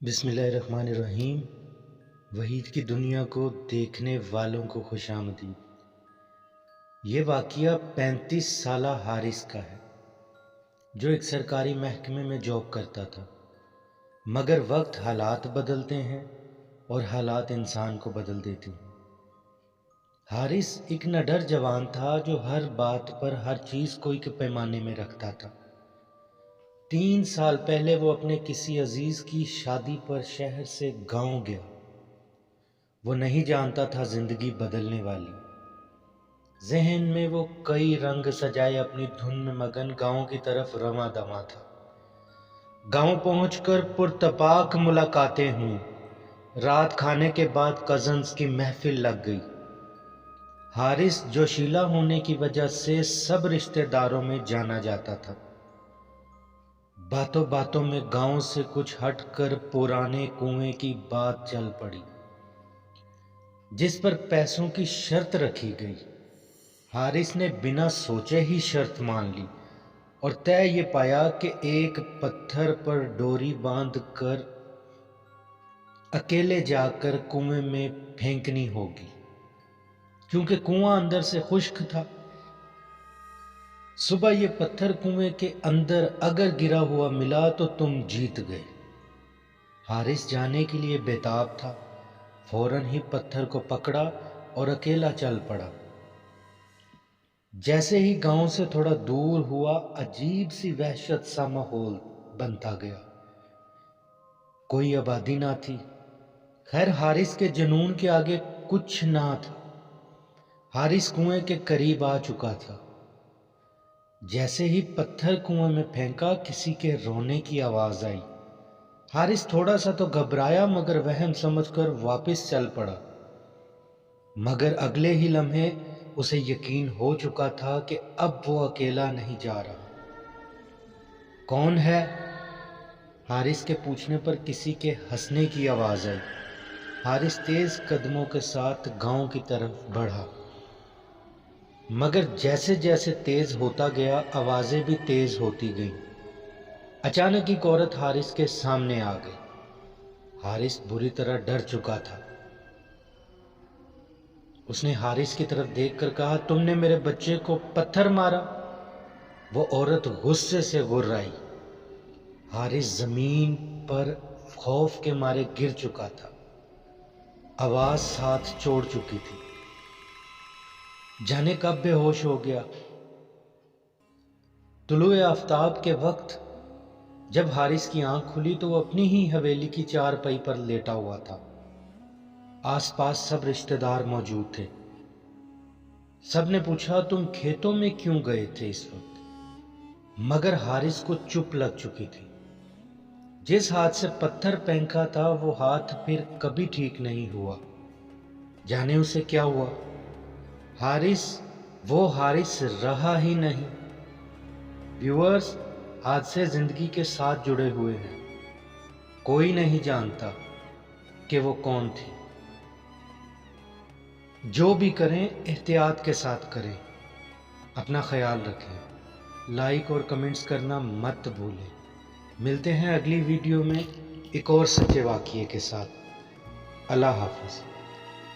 بسم اللہ الرحمن الرحیم۔ وحید کی دنیا کو دیکھنے والوں کو خوش آمدید۔ یہ واقعہ 35 سالہ حارث کا ہے جو ایک سرکاری محکمے میں جاب کرتا تھا، مگر وقت حالات بدلتے ہیں اور حالات انسان کو بدل دیتے ہیں۔ حارث ایک نڈر جوان تھا جو ہر بات پر ہر چیز کو ایک پیمانے میں رکھتا تھا۔ 3 سال پہلے وہ اپنے کسی عزیز کی شادی پر شہر سے گاؤں گیا۔ وہ نہیں جانتا تھا زندگی بدلنے والی۔ ذہن میں وہ کئی رنگ سجائے اپنی دھن میں مگن گاؤں کی طرف رواں دواں تھا۔ گاؤں پہنچ کر پرتپاک ملاقاتیں ہوئیں۔ رات کھانے کے بعد کزنز کی محفل لگ گئی۔ حارث جوشیلا ہونے کی وجہ سے سب رشتہ داروں میں جانا جاتا تھا۔ باتوں باتوں میں گاؤں سے کچھ ہٹ کر پرانے کنویں کی بات چل پڑی، جس پر پیسوں کی شرط رکھی گئی۔ حارث نے بنا سوچے ہی شرط مان لی اور طے یہ پایا کہ ایک پتھر پر ڈوری باندھ کر اکیلے جا کر کنویں میں پھینکنی ہوگی، کیونکہ کنواں اندر سے خشک تھا۔ صبح یہ پتھر کنویں کے اندر اگر گرا ہوا ملا تو تم جیت گئے۔ حارث جانے کے لیے بےتاب تھا۔ فوراً ہی پتھر کو پکڑا اور اکیلا چل پڑا۔ جیسے ہی گاؤں سے تھوڑا دور ہوا، عجیب سی وحشت سا ماحول بنتا گیا۔ کوئی آبادی نہ تھی۔ خیر حارث کے جنون کے آگے کچھ نہ تھا۔ حارث کنویں کے قریب آ چکا تھا۔ جیسے ہی پتھر کنویں میں پھینکا، کسی کے رونے کی آواز آئی۔ حارث تھوڑا سا تو گھبرایا مگر وہم سمجھ کر واپس چل پڑا۔ مگر اگلے ہی لمحے اسے یقین ہو چکا تھا کہ اب وہ اکیلا نہیں جا رہا۔ کون ہے؟ حارث کے پوچھنے پر کسی کے ہنسنے کی آواز آئی۔ حارث تیز قدموں کے ساتھ گاؤں کی طرف بڑھا، مگر جیسے جیسے تیز ہوتا گیا آوازیں بھی تیز ہوتی گئیں۔ اچانک ایک عورت حارث کے سامنے آ گئی۔ حارث بری طرح ڈر چکا تھا۔ اس نے حارث کی طرف دیکھ کر کہا، تم نے میرے بچے کو پتھر مارا؟ وہ عورت غصے سے غرائی۔ حارث زمین پر خوف کے مارے گر چکا تھا۔ آواز ساتھ چھوڑ چکی تھی۔ جانے کب بے ہوش ہو گیا۔ طلوع آفتاب کے وقت جب حارث کی آنکھ کھلی تو وہ اپنی ہی حویلی کی چارپائی پر لیٹا ہوا تھا۔ آس پاس سب رشتہ دار موجود تھے۔ سب نے پوچھا، تم کھیتوں میں کیوں گئے تھے اس وقت؟ مگر حارث کو چپ لگ چکی تھی۔ جس ہاتھ سے پتھر پھینکا تھا وہ ہاتھ پھر کبھی ٹھیک نہیں ہوا۔ جانے اسے کیا ہوا۔ وہ حارث رہا ہی نہیں۔ ویورز، حادثے زندگی کے ساتھ جڑے ہوئے ہیں۔ کوئی نہیں جانتا کہ وہ کون تھی۔ جو بھی کریں احتیاط کے ساتھ کریں۔ اپنا خیال رکھیں۔ لائک اور کمنٹس کرنا مت بھولیں۔ ملتے ہیں اگلی ویڈیو میں ایک اور سچے واقعے کے ساتھ۔ اللہ حافظ۔